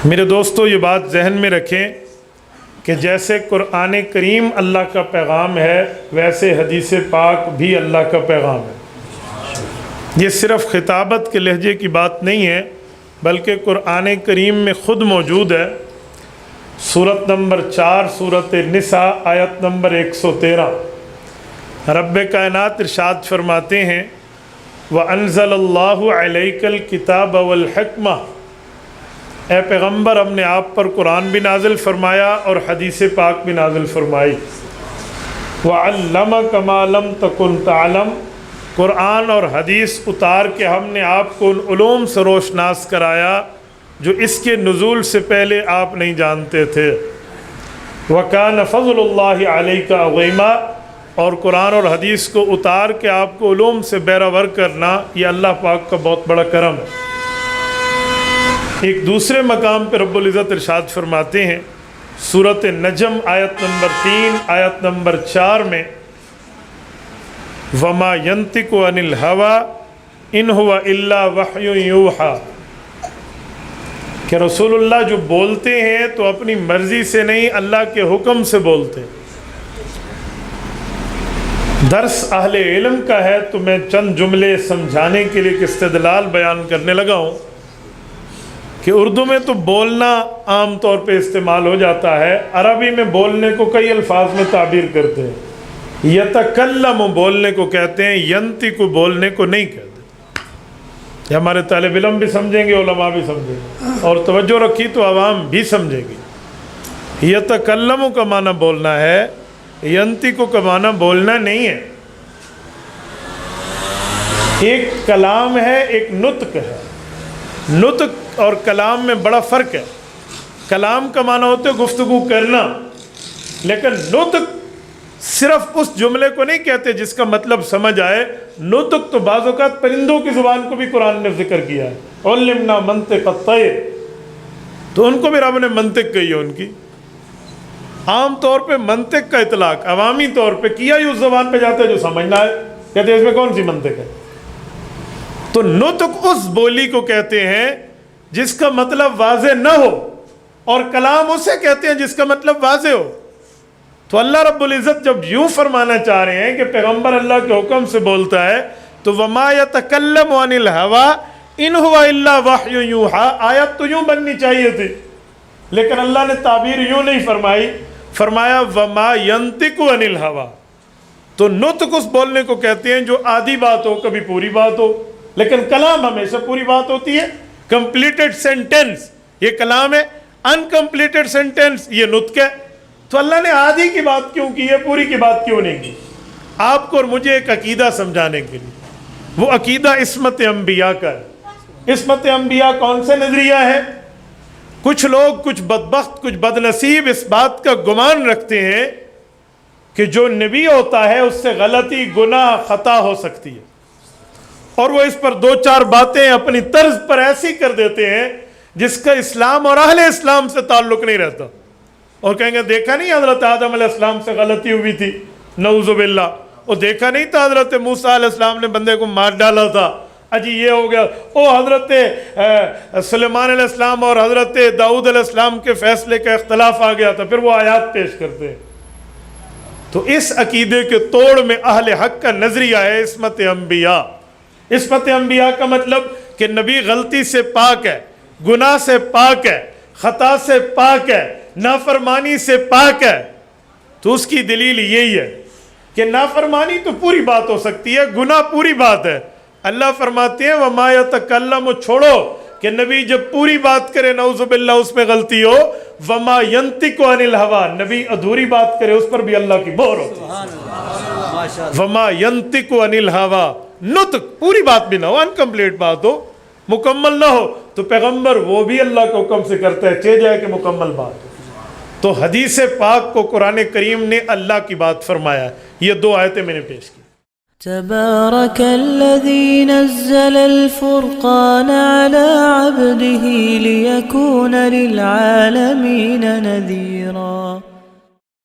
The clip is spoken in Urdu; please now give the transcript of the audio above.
میرے دوستو یہ بات ذہن میں رکھیں کہ جیسے قرآن کریم اللہ کا پیغام ہے ویسے حدیث پاک بھی اللہ کا پیغام ہے۔ یہ صرف خطابت کے لہجے کی بات نہیں ہے بلکہ قرآن کریم میں خود موجود ہے۔ سورت نمبر 4 سورت نساء آیت نمبر 113 رب کائنات ارشاد فرماتے ہیں وَأَنزَلَ اللَّهُ عَلَيْكَ الْكِتَابَ وَالْحِكْمَةَ، اے پیغمبر ہم نے آپ پر قرآن بھی نازل فرمایا اور حدیث پاک بھی نازل فرمائی۔ وَعَلَّمَكَ مَا لَمْ تَكُنْ تَعْلَمْ، قرآن اور حدیث اتار کے ہم نے آپ کو ان علوم سے روشناس کرایا جو اس کے نزول سے پہلے آپ نہیں جانتے تھے۔ وَكَانَ فَضْلُ اللَّهِ عَلَيْكَ عَظِيمًا، اور قرآن اور حدیث کو اتار کے آپ کو علوم سے بہرہ کرنا یہ اللہ پاک کا بہت بڑا کرم ہے۔ ایک دوسرے مقام پہ رب العزت ارشاد فرماتے ہیں سورۃ نجم آیت نمبر 3 آیت نمبر 4 میں وَمَا يَنطِقُ عَنِ الْهَوَىٰ إِنْ هُوَ إِلَّا وَحْيٌ يُوحَىٰ، کہ رسول اللہ جو بولتے ہیں تو اپنی مرضی سے نہیں اللہ کے حکم سے بولتے ہیں۔ درس اہل علم کا ہے تو میں چند جملے سمجھانے کے لیے ایک استدلال بیان کرنے لگا ہوں کہ اردو میں تو بولنا عام طور پہ استعمال ہو جاتا ہے، عربی میں بولنے کو کئی الفاظ میں تعبیر کرتے ہیں۔ یتکلم بولنے کو کہتے ہیں، ینطق بولنے کو نہیں کہتے۔ یہ ہمارے طالب علم بھی سمجھیں گے، علماء بھی سمجھیں گے، اور توجہ رکھی تو عوام بھی سمجھے گی۔ یتکلم کا معنی بولنا ہے، ینطق کا معنی بولنا نہیں ہے۔ ایک کلام ہے، ایک نطق ہے۔ نطق اور کلام میں بڑا فرق ہے۔ کلام کا معنی ہوتا ہے گفتگو کرنا، لیکن نطق صرف اس جملے کو نہیں کہتے جس کا مطلب سمجھ آئے۔ نطق تو بعض اوقات پرندوں کی زبان کو بھی قرآن نے ذکر کیا ہے، علمنا منطق الطیر، تو ان کو بھی رب نے منطق کہی ہے۔ ان کی عام طور پہ منطق کا اطلاق عوامی طور پہ کیا ہی اس زبان پہ جاتا ہے جو سمجھنا ہے، کہتے ہیں اس میں کون سی منطق ہے۔ تو نطق اس بولی کو کہتے ہیں جس کا مطلب واضح نہ ہو، اور کلام اسے کہتے ہیں جس کا مطلب واضح ہو۔ تو اللہ رب العزت جب یوں فرمانا چاہ رہے ہیں کہ پیغمبر اللہ کے حکم سے بولتا ہے تو وَمَا يَتَكَلَّمُ عَنِ الْهَوَىٰ إِنْ هُوَ إِلَّا وَحْيٌ يُوحَىٰ، آیت تو یوں بننی چاہیے تھی، لیکن اللہ نے تعبیر یوں نہیں فرمائی، فرمایا وَمَا يَنطِقُ عَنِ الْهَوَىٰ۔ تو نطق اس بولنے کو کہتے ہیں جو آدھی بات ہو، کبھی پوری بات ہو، لیکن کلام ہمیشہ پوری بات ہوتی ہے۔ کمپلیٹڈ سینٹنس یہ کلام ہے، انکمپلیٹڈ سینٹنس یہ نطق ہے۔ تو اللہ نے آدھی کی بات کیوں کی ہے، پوری کی بات کیوں نہیں کی؟ آپ کو اور مجھے ایک عقیدہ سمجھانے کے لیے۔ وہ عقیدہ عصمت انبیاء کا ہے۔ عصمت انبیاء کون سے نظریہ ہے؟ کچھ لوگ، کچھ بدبخت، کچھ بدنصیب اس بات کا گمان رکھتے ہیں کہ جو نبی ہوتا ہے اس سے غلطی، گناہ، خطا ہو سکتی ہے، اور وہ اس پر 2-4 باتیں اپنی طرز پر ایسی کر دیتے ہیں جس کا اسلام اور اہل اسلام سے تعلق نہیں رہتا، اور کہیں گے دیکھا نہیں حضرت آدم علیہ السلام سے غلطی ہوئی تھی، نعوذ باللہ، اور دیکھا نہیں تھا حضرت موسیٰ علیہ السلام نے بندے کو مار ڈالا تھا، اجی یہ ہو گیا، حضرت سلیمان علیہ السلام اور حضرت داؤد علیہ السلام کے فیصلے کا اختلاف آ گیا تھا، پھر وہ آیات پیش کرتے ہیں۔ تو اس عقیدے کے توڑ میں اہل حق کا نظریہ ہے عصمت انبیاء۔ عصمت انبیاء کا مطلب کہ نبی غلطی سے پاک ہے، گناہ سے پاک ہے، خطا سے پاک ہے، نافرمانی سے پاک ہے۔ تو اس کی دلیل یہی ہے کہ نافرمانی تو پوری بات ہو سکتی ہے، گناہ پوری بات ہے۔ اللہ فرماتے ہیں وَمَا يَتَكَلَّمُ، چھوڑو کہ نبی جب پوری بات کرے نعوذ باللہ اس میں غلطی ہو، وَمَا يَنطِقُ عَنِ الْهَوَىٰ، نبی ادھوری بات کرے اس پر بھی اللہ کی مہر ہوتی ہے۔ وَمَا يَنطِقُ عَنِ الْهَوَىٰ، نطق پوری بات بھی نہ ہو، انکمپلیٹ بات ہو، مکمل نہ ہو، تو پیغمبر وہ بھی اللہ کے حکم سے کرتا ہے، چاہے جائے کہ مکمل بات ہو۔ تو حدیث پاک کو قرآن کریم نے اللہ کی بات فرمایا۔ یہ 2 آیتیں میں نے پیش کی۔ تبارك الذي نزل الفرقان على عبده ليكون للعالمين نذيرا